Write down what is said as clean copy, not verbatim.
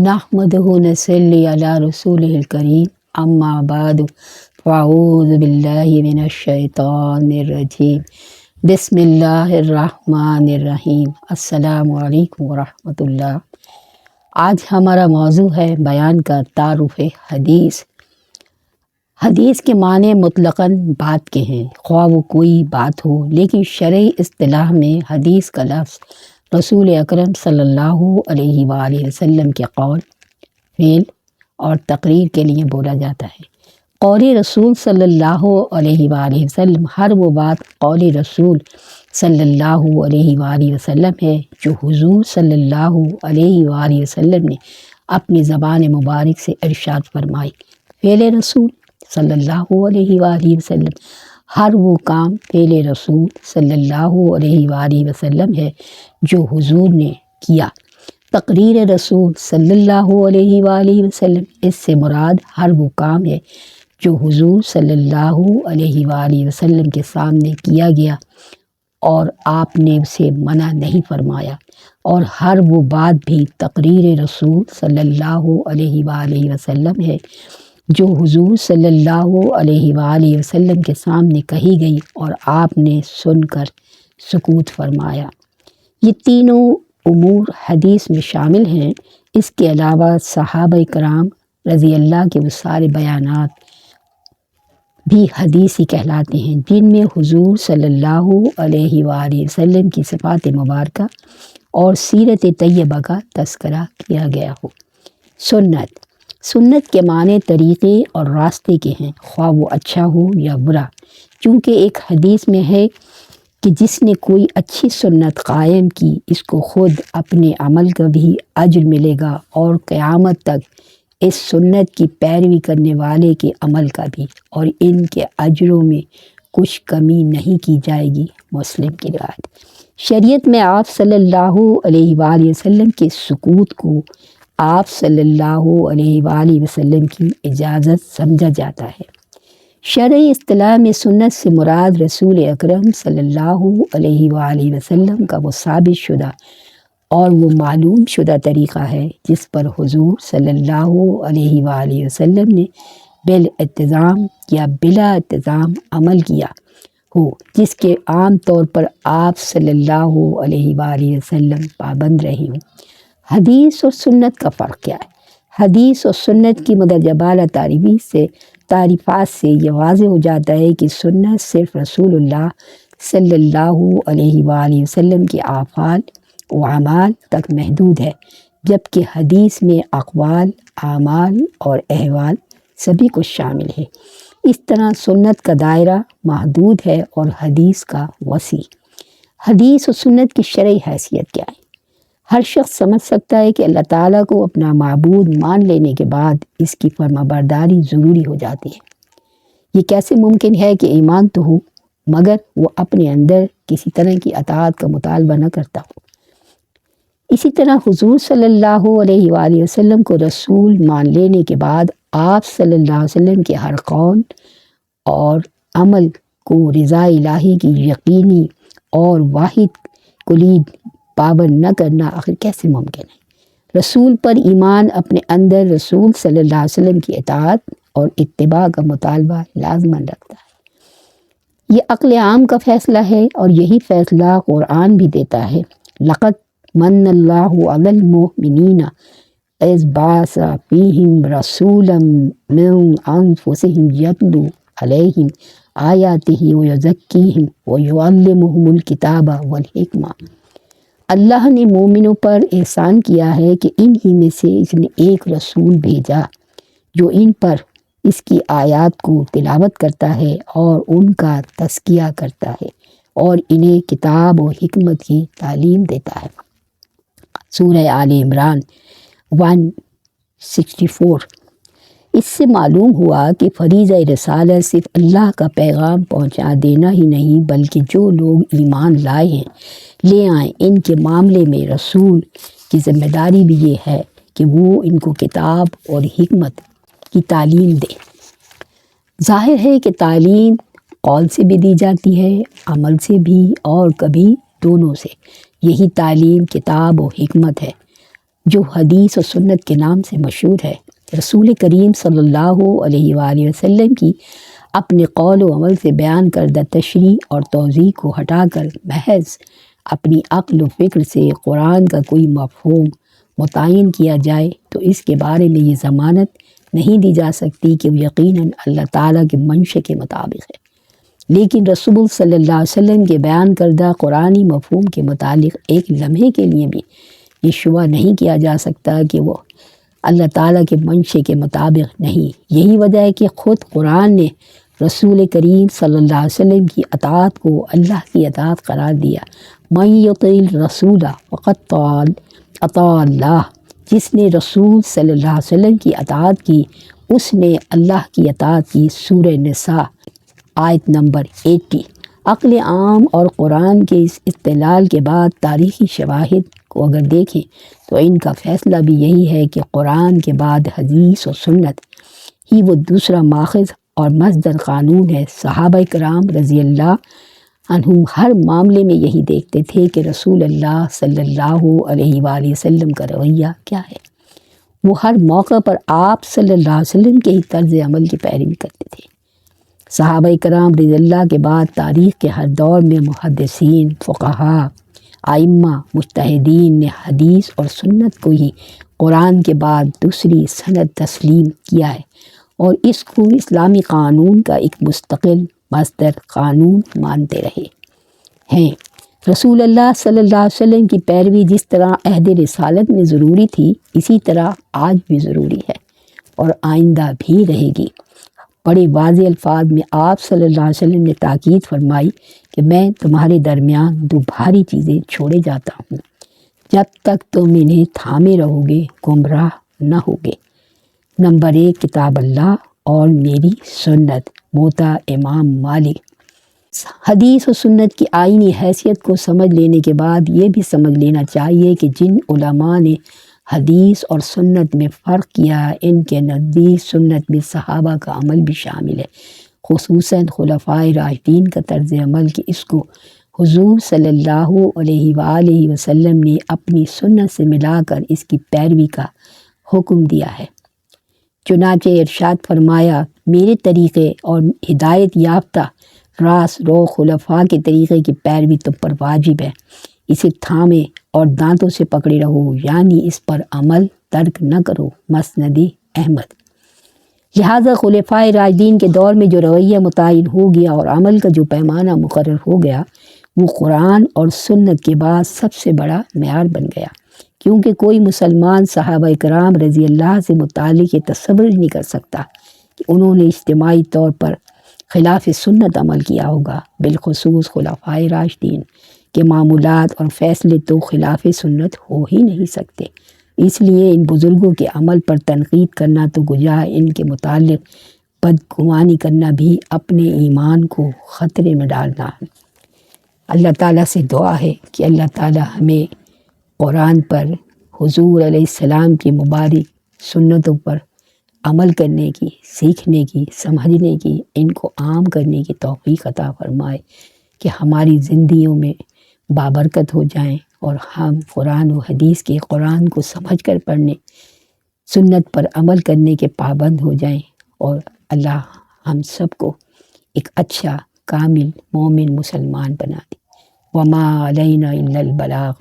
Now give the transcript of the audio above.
नहमदुहु व नसल्ली अला रसूलिहिल करीम अम्मा बाद फ़अऊज़ु बिल्लाहि मिनश शैतानिर रजीम बिस्मिल्लाहिर्रहमानिर्रहीम अस्सलामु अलैकुम व रहमतुल्लाह। आज हमारा मौजू है बयान का तारुफ़ हदीस। हदीस के माने मुतलक़न बात के हैं, ख्वाह वो कोई बात हो, लेकिन शरई इस्तिलाह में हदीस का लफ्ज़ रसूल अकरम सल्लल्लाहु अलैहि वसल्लम के कौल, फ़ेल और तकरीर के लिए बोला जाता है। कौल रसूल सल्लल्लाहु अलैहि वसल्लम हर वो बात कौल रसूल सल्लल्लाहु अलैहि वसल्लम है जो हुज़ूर सल्लल्लाहु अलैहि वसल्लम ने अपनी ज़बान मुबारक से इरशाद फरमाई। फ़ेल रसूल सल्लल्लाहु अलैहि वसल्लम हर वो काम फ़ेल रसूल सल्लल्लाहु अलैहि वसल्लम है जो हुज़ूर ने किया। तकरीर रसूल सल्लल्लाहु अलैहि वसल्लम इससे मुराद हर वो काम है जो हुज़ूर सल्लल्लाहु अलैहि वसल्लम के सामने किया गया और आपने उसे मना नहीं फरमाया, और हर वो बात भी तकरीर रसूल सल्लल्लाहु अलैहि वसल्लम है जो हुज़ूर सल्लल्लाहु अलैहि वसल्लम के सामने कही गई और आपने सुनकर सुकूत फरमाया। ये तीनों उमूर हदीस में शामिल हैं। इसके अलावा सहाबा कराम रज़ी अल्लाह के वो सारे बयानात भी हदीस ही कहलाते हैं जिनमें हुज़ूर सल्लल्लाहु अलैहि वसल्लम की सिफ़ात मुबारका और सीरत तैयबा का तज़किरा किया गया हो। सुन्नत के माने तरीक़े और रास्ते के हैं, ख्वाह वो अच्छा हो या बुरा। चूँकि एक हदीस में है कि जिसने कोई अच्छी सुन्नत कायम की इसको ख़ुद अपने अमल का भी अज्र मिलेगा और क़यामत तक इस सुन्नत की पैरवी करने वाले के अमल का भी, और इनके अज्रों में कुछ कमी नहीं की जाएगी। मुस्लिम की रिवायत। शरीयत में आप सल्लल्लाहु अलैहि वसल्लम के सुकूत को आप सल्लल्लाहु अलैहि वसल्लम की इजाज़त समझा जाता है। शरई इस्तिलाह में सुन्नत से मुराद रसूल अकरम सल्लल्लाहु अलैहि वसल्लम का वो साबित शुदा और वो मालूम शुदा तरीक़ा है जिस पर हुज़ूर सल्लल्लाहु अलैहि वसल्लम ने बिल इत्तिज़ाम या बिला इत्तिज़ाम अमल किया हो, जिसके आम तौर पर आप सल्लल्लाहु अलैहि वसल्लम पाबंद रहे हों। हदीस और सुन्नत का फ़र्क क्या है? हदीस और सुन्नत की मदरजबाला तारीफ़ात से ये वाज़ेह हो जाता है कि सुन्नत सिर्फ़ रसूलुल्लाह सल्लल्लाहु अलैहि वसल्लम के आफ़ाल व अमाल तक महदूद है, जबकि हदीस में अक़वाल, आमाल और अहवाल सभी कुछ शामिल है। इस तरह सुन्नत का दायरा महदूद है और हदीस का वसी। हदीस और सुन्नत की शरई हैसियत क्या है? हर शख्स समझ सकता है कि अल्लाह ताला को अपना माबूद मान लेने के बाद इसकी फरमाबरदारी ज़रूरी हो जाती है। ये कैसे मुमकिन है कि ईमान तो हो मगर वो अपने अंदर किसी तरह की अताअत का मुतालबा न करता हो। इसी तरह हुज़ूर सल्लल्लाहु अलैहि वसल्लम को रसूल मान लेने के बाद आप सल्लल्लाहु अलैहि वसल्लम के हर कौल और अमल को रिज़ा इलाही की यकीनी और वाहिद कुली पाबंद न करना आखिर कैसे मुमकिन है? रसूल पर ईमान अपने अंदर रसूल सल्लल्लाहु अलैहि वसल्लम की इताअत और इत्तिबा का मुतालबा लाज़मन रखता है। ये अक्ल आम का फ़ैसला है और यही फ़ैसला कुरान भी देता है। लक़द मन्नल्लाहु अलल मुमिनीना इज़ बअस फ़ीहिम रसूलन मिन अनफुसिहिम यतलू अलैहिम आयातिही व युज़क्कीहिम व युअल्लिमुहुमुल किताब वल हिकमा। अल्लाह ने मोमिनों पर एहसान किया है कि इन्हीं में से इसने एक रसूल भेजा जो इन पर इसकी आयत को तिलावत करता है और उनका तज़किया करता है और इन्हें किताब और हिकमत की तालीम देता है। सूरह आले इमरान 164। इससे मालूम हुआ कि फ़रीज़ा रिसालत सिर्फ़ अल्लाह का पैगाम पहुँचा देना ही नहीं बल्कि जो लोग ईमान लाए हैं ले आएँ, इनके मामले में रसूल की ज़िम्मेदारी भी ये है कि वो इनको किताब और हिकमत की तालीम दे। ज़ाहिर है कि तालीम कौल से भी दी जाती है, अमल से भी और कभी दोनों से। यही तालीम किताब और हिकमत है। جو حدیث و سنت کے نام سے مشہور ہے۔ رسول کریم صلی اللہ علیہ وآلہ وسلم کی اپنے قول و عمل سے بیان کردہ تشریح اور توضیح کو ہٹا کر محض اپنی عقل و فکر سے قرآن کا کوئی مفہوم متعین کیا جائے تو اس کے بارے میں یہ ضمانت نہیں دی جا سکتی کہ وہ یقیناً اللہ تعالیٰ کے منشا کے مطابق ہے۔ لیکن رسول صلی اللہ علیہ وسلم کے بیان کردہ قرآنی مفہوم کے متعلق ایک لمحے کے لیے بھی یہ شبہ نہیں کیا جا سکتا کہ وہ اللہ تعالیٰ کے منشے کے مطابق نہیں۔ یہی وجہ ہے کہ خود قرآن نے رسول کریم صلی اللہ علیہ وسلم کی اطاعت کو اللہ کی اطاعت قرار دیا۔ من یطع الرسول فقد اطاع اللہ، جس نے رسول صلی اللہ علیہ وسلم کی اطاعت کی اس نے اللہ کی اطاعت کی۔ سورہ نساء آیت نمبر 80۔ عقل عام اور قرآن کے اس استدلال کے بعد تاریخی شواہد کو اگر دیکھیں تو ان کا فیصلہ بھی یہی ہے کہ قرآن کے بعد حدیث و سنت ہی وہ دوسرا ماخذ اور مصدر قانون ہے۔ صحابہ کرام رضی اللہ عنہم ہر معاملے میں یہی دیکھتے تھے کہ رسول اللہ صلی اللہ علیہ وآلہ وسلم کا رویہ کیا ہے۔ وہ ہر موقع پر آپ صلی اللہ علیہ وسلم کے ہی طرز عمل کی پیروی کرتے تھے۔ صحابہ کرام رضی اللہ کے بعد تاریخ کے ہر دور میں محدثین، فقہاء، ائمہ، مجتہدین نے حدیث اور سنت کو ہی قرآن کے بعد دوسری سند تسلیم کیا ہے اور اس کو اسلامی قانون کا ایک مستقل مصدر قانون مانتے رہے ہیں۔ رسول اللہ صلی اللہ علیہ وسلم کی پیروی جس طرح عہد رسالت میں ضروری تھی اسی طرح آج بھی ضروری ہے اور آئندہ بھی رہے گی۔ بڑے واضح الفاظ میں آپ صلی اللہ علیہ وسلم نے تاکید فرمائی کہ میں تمہارے درمیان دو بھاری چیزیں چھوڑے جاتا ہوں، جب تک تم انہیں تھامے رہو گے گمراہ نہ ہوگے۔ نمبر 1 کتاب اللہ اور میری سنت۔ موطا امام مالک۔ حدیث و سنت کی آئینی حیثیت کو سمجھ لینے کے بعد یہ بھی سمجھ لینا چاہیے کہ جن علماء نے حدیث اور سنت میں فرق کیا ان کے نزدیک سنت میں صحابہ کا عمل بھی شامل ہے، خصوصاً خلفائے راشدین کا طرز عمل کہ اس کو حضور صلی اللہ علیہ وآلہ وسلم نے اپنی سنت سے ملا کر اس کی پیروی کا حکم دیا ہے۔ چنانچہ ارشاد فرمایا، میرے طریقے اور ہدایت یافتہ راس رو خلفاء کے طریقے کی پیروی تم پر واجب ہے، اسے تھامے اور دانتوں سے پکڑے رہو، یعنی اس پر عمل ترک نہ کرو۔ مسند احمد۔ لہٰذا خلفائے راشدین کے دور میں جو رویہ متعین ہو گیا اور عمل کا جو پیمانہ مقرر ہو گیا وہ قرآن اور سنت کے بعد سب سے بڑا معیار بن گیا، کیونکہ کوئی مسلمان صحابہ کرام رضی اللہ سے متعلق یہ تصور نہیں کر سکتا کہ انہوں نے اجتماعی طور پر خلاف سنت عمل کیا ہوگا، بالخصوص خلفائے راشدین کے معمولات اور فیصلے تو خلاف سنت ہو ہی نہیں سکتے۔ اس لیے ان بزرگوں کے عمل پر تنقید کرنا تو گویا ان کے متعلق بدگمانی کرنا بھی اپنے ایمان کو خطرے میں ڈالنا ہے۔ اللہ تعالیٰ سے دعا ہے کہ اللہ تعالیٰ ہمیں قرآن پر، حضور علیہ السلام کی مبارک سنتوں پر عمل کرنے کی، سیکھنے کی، سمجھنے کی، ان کو عام کرنے کی توفیق عطا فرمائے کہ ہماری زندگیوں میں بابرکت ہو جائیں اور ہم قرآن و حدیث کے قرآن کو سمجھ کر پڑھنے، سنت پر عمل کرنے کے پابند ہو جائیں اور اللہ ہم سب کو ایک اچھا کامل مومن مسلمان بنا دے۔ وما علینا الا البلاغ۔